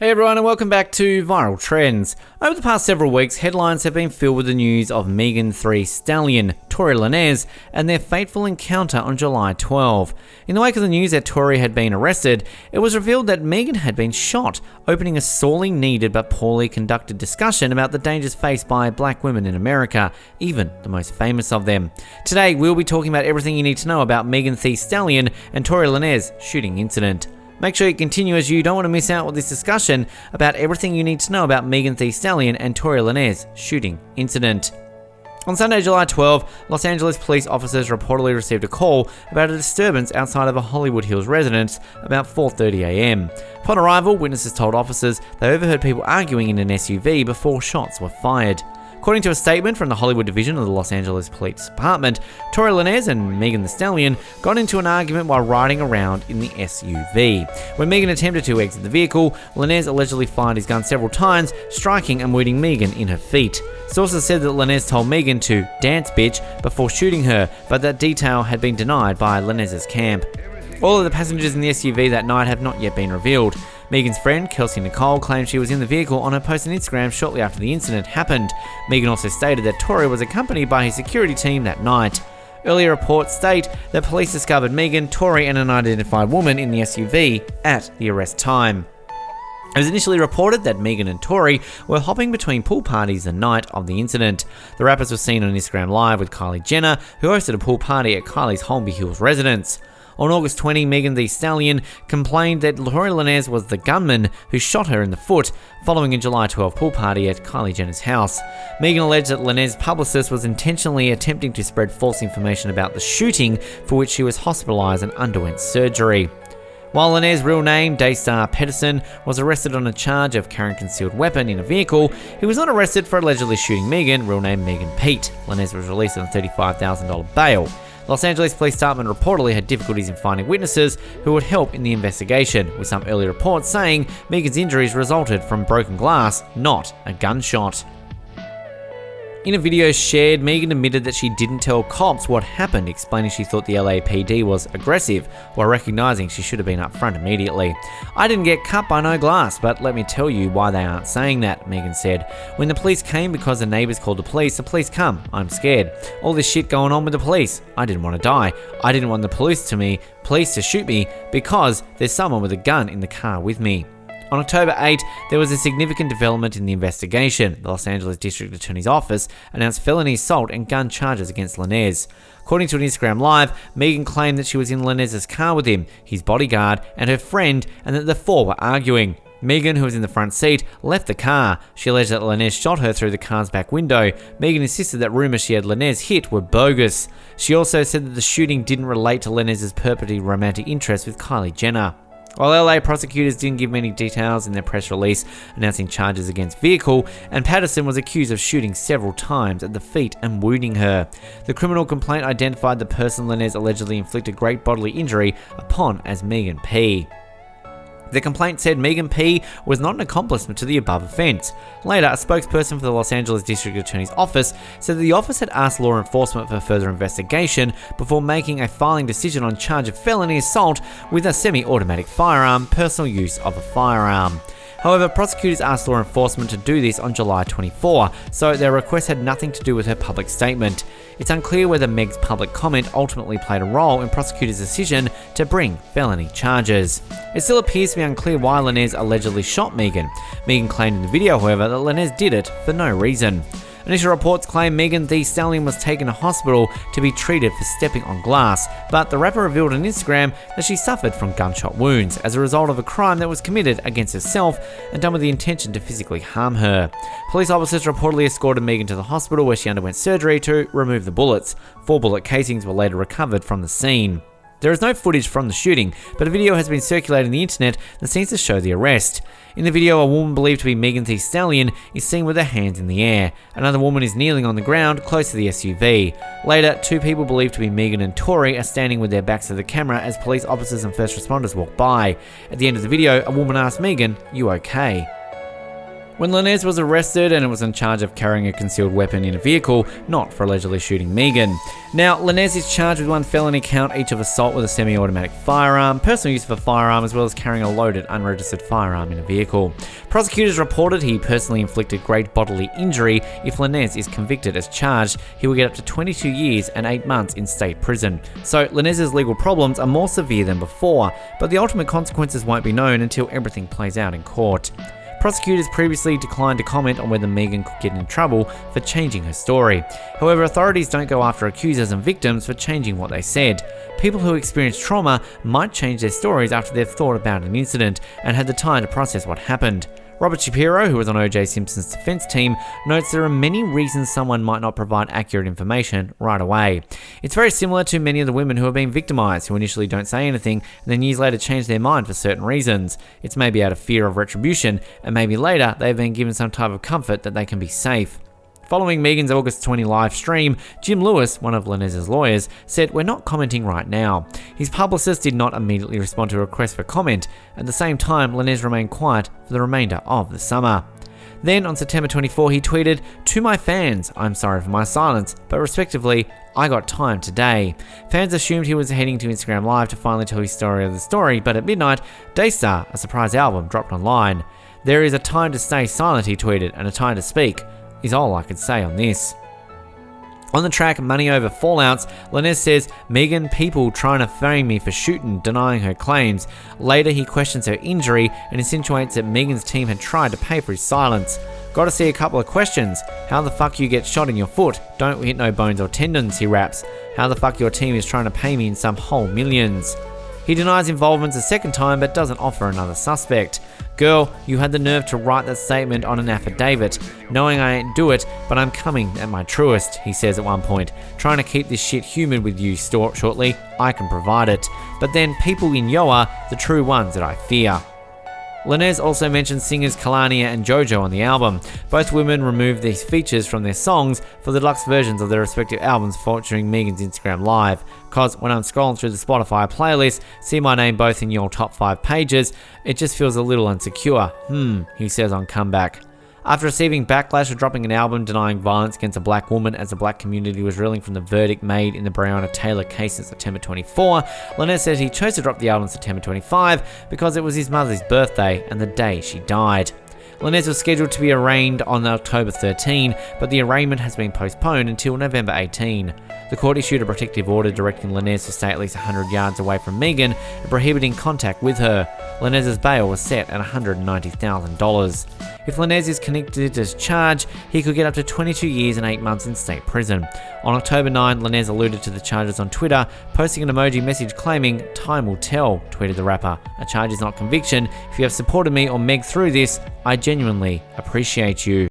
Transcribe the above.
Hey everyone, and welcome back to Viral Trends. Over the past several weeks, headlines have been filled with the news of Megan Thee Stallion, Tory Lanez, and their fateful encounter on July 12. In the wake of the news that Tory had been arrested, it was revealed that Megan had been shot, opening a sorely needed but poorly conducted discussion about the dangers faced by black women in America, even the most famous of them. Today, we'll be talking about everything you need to know about Megan Thee Stallion and Tory Lanez shooting incident. Make sure you continue as you don't want to miss out with this discussion about everything you need to know about Megan Thee Stallion and Tory Lanez shooting incident. On Sunday, July 12, Los Angeles police officers reportedly received a call about a disturbance outside of a Hollywood Hills residence about 4:30 a.m. Upon arrival, witnesses told officers they overheard people arguing in an SUV before shots were fired. According to a statement from the Hollywood division of the Los Angeles Police Department, Tory Lanez and Megan Thee Stallion got into an argument while riding around in the SUV. When Megan attempted to exit the vehicle, Lanez allegedly fired his gun several times, striking and wounding Megan in her feet. Sources said that Lanez told Megan to "dance bitch" before shooting her, but that detail had been denied by Lanez's camp. All of the passengers in the SUV that night have not yet been revealed. Megan's friend, Kelsey claimed she was in the vehicle on her post on Instagram shortly after the incident happened. Megan also stated that Tory was accompanied by his security team that night. Earlier reports state that police discovered Megan, Tory, and an unidentified woman in the SUV at the arrest time. It was initially reported that Megan and Tory were hopping between pool parties the night of the incident. The rappers were seen on Instagram Live with Kylie Jenner, who hosted a pool party at Kylie's Holmby Hills residence. On August 20, Megan Thee Stallion complained that Tory Lanez was the gunman who shot her in the foot following a July 12 pool party at Kylie Jenner's house. Megan alleged that Lanez's publicist was intentionally attempting to spread false information about the shooting, for which she was hospitalized and underwent surgery. While Lanez's real name, Daystar Pedersen, was arrested on a charge of carrying a concealed weapon in a vehicle, he was not arrested for allegedly shooting Megan, real name Megan Pete. Lanez was released on a $35,000 bail. Los Angeles Police Department reportedly had difficulties in finding witnesses who would help in the investigation, with some early reports saying Megan's injuries resulted from broken glass, not a gunshot. In a video shared, Megan admitted that she didn't tell cops what happened, explaining she thought the LAPD was aggressive, while recognizing she should have been upfront immediately. "I didn't get cut by no glass, but let me tell you why they aren't saying that," Megan said. "When the police came because the neighbors called the police come. I'm scared. All this shit going on with the police. I didn't want to die. I didn't want the police to shoot me because there's someone with a gun in the car with me." On October 8, there was a significant development in the investigation. The Los Angeles District Attorney's Office announced felony assault and gun charges against Lanez. According to an Instagram Live, Megan claimed that she was in Lanez's car with him, his bodyguard, and her friend, and that the four were arguing. Megan, who was in the front seat, left the car. She alleged that Lanez shot her through the car's back window. Megan insisted that rumors she had Lanez hit were bogus. She also said that the shooting didn't relate to Lanez's purported romantic interest with Kylie Jenner. While LA prosecutors didn't give many details in their press release announcing charges against vehicle, and Patterson was accused of shooting several times at the feet and wounding her. The criminal complaint identified the person Lanez allegedly inflicted great bodily injury upon as Megan P. The complaint said Megan P. was not an accomplice to the above offense. Later, a spokesperson for the Los Angeles District Attorney's Office said that the office had asked law enforcement for further investigation before making a filing decision on charge of felony assault with a semi-automatic firearm, personal use of a firearm. However, prosecutors asked law enforcement to do this on July 24, so their request had nothing to do with her public statement. It's unclear whether Meg's public comment ultimately played a role in prosecutors' decision to bring felony charges. It still appears to be unclear why Lanez allegedly shot Megan. Megan claimed in the video, however, that Lanez did it for no reason. Initial reports claim Megan Thee Stallion was taken to hospital to be treated for stepping on glass, but the rapper revealed on Instagram that she suffered from gunshot wounds as a result of a crime that was committed against herself and done with the intention to physically harm her. Police officers reportedly escorted Megan to the hospital where she underwent surgery to remove the bullets. 4 bullet casings were later recovered from the scene. There is no footage from the shooting, but a video has been circulating on the internet that seems to show the arrest. In the video, a woman believed to be Megan Thee Stallion is seen with her hands in the air. Another woman is kneeling on the ground close to the SUV. Later, 2 people believed to be Megan and Tory are standing with their backs to the camera as police officers and first responders walk by. At the end of the video, a woman asked Megan, "You okay?" when Lanez was arrested and was in charge of carrying a concealed weapon in a vehicle, not for allegedly shooting Megan. Now, Lanez is charged with one felony count each of assault with a semi-automatic firearm, personal use of a firearm, as well as carrying a loaded, unregistered firearm in a vehicle. Prosecutors reported he personally inflicted great bodily injury. If Lanez is convicted as charged, he will get up to 22 years and 8 months in state prison. So Lanez's legal problems are more severe than before, but the ultimate consequences won't be known until everything plays out in court. Prosecutors previously declined to comment on whether Megan could get in trouble for changing her story. However, authorities don't go after accusers and victims for changing what they said. People who experience trauma might change their stories after they've thought about an incident and had the time to process what happened. Robert Shapiro, who was on O.J. Simpson's defense team, notes there are many reasons someone might not provide accurate information right away. It's very similar to many of the women who have been victimized, who initially don't say anything and then years later change their mind for certain reasons. It's maybe out of fear of retribution, and maybe later they've been given some type of comfort that they can be safe. Following Megan's August 20 live stream, Jim Lewis, one of Lanez's lawyers, said, "We're not commenting right now." His publicist did not immediately respond to a request for comment. At the same time, Lanez remained quiet for the remainder of the summer. Then, on September 24, he tweeted, "To my fans, I'm sorry for my silence, but respectively, I got time today." Fans assumed he was heading to Instagram Live to finally tell his story of the story, but at midnight, Daystar, a surprise album, dropped online. "There is a time to stay silent," he tweeted, "and a time to speak, is all I could say on this." On the track Money Over Fallouts, Lanez says, "Megan, people trying to frame me for shooting, denying her claims." Later, he questions her injury and insinuates that Megan's team had tried to pay for his silence. "Gotta see a couple of questions. How the fuck you get shot in your foot? Don't hit no bones or tendons," he raps. "How the fuck your team is trying to pay me in some whole millions." He denies involvement a second time but doesn't offer another suspect. "Girl, you had the nerve to write that statement on an affidavit, knowing I ain't do it, but I'm coming at my truest," he says at one point. "Trying to keep this shit humid with you shortly, I can provide it. But then people in Yoa, the true ones that I fear." Lanez also mentioned singers Kalania and JoJo on the album. Both women removed these features from their songs for the deluxe versions of their respective albums featuring Megan's Instagram Live. Cause when I'm scrolling through the Spotify playlist, see my name both in your top 5 pages, it just feels a little insecure. He says on Comeback. After receiving backlash for dropping an album denying violence against a black woman as the black community was reeling from the verdict made in the Breonna Taylor case in September 24, Lanez said he chose to drop the album in September 25 because it was his mother's birthday and the day she died. Lanez was scheduled to be arraigned on October 13, but the arraignment has been postponed until November 18. The court issued a protective order directing Lanez to stay at least 100 yards away from Megan and prohibiting contact with her. Lanez's bail was set at $190,000. If Lanez is convicted as charged, he could get up to 22 years and 8 months in state prison. On October 9, Lanez alluded to the charges on Twitter, posting an emoji message claiming, "Time will tell," tweeted the rapper. "A charge is not conviction. If you have supported me or Meg through this, I genuinely appreciate you."